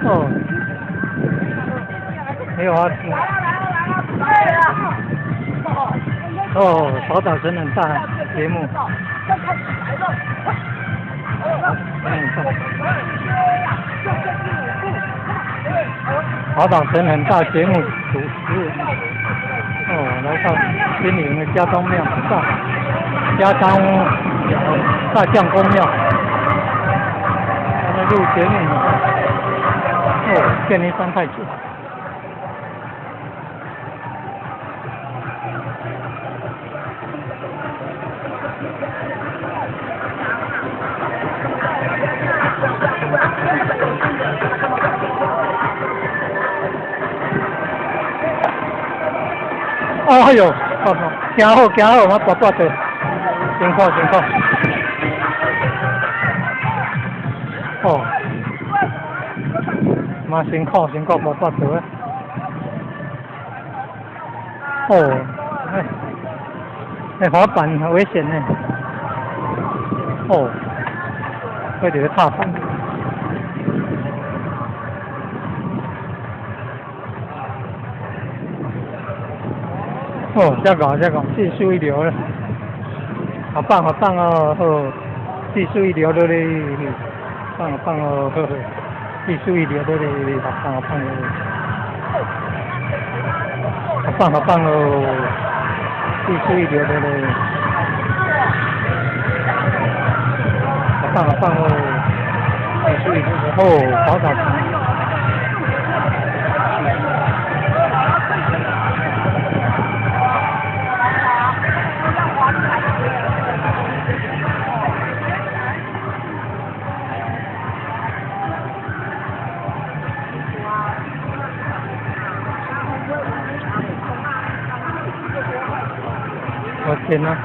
哦，没有啊。哦，宝岛真人大节目。宝岛真人大节目主持。哦，来到新营的家中庙家中大将公庙，他们录节目呢。哦，建立三太子。哎呦，行好，我大大的，辛苦。哦，嘛辛苦，大大的。哦，滑板很危险呢。哦，会这个踏板。哦，这个技术一流了，好棒哦！哦，技术一流的嘞，棒哦！呵呵，技术一流的嘞，好棒哦！好棒哦！技术一流的嘞，好棒哦！技术一流的哦，好打。我天哪！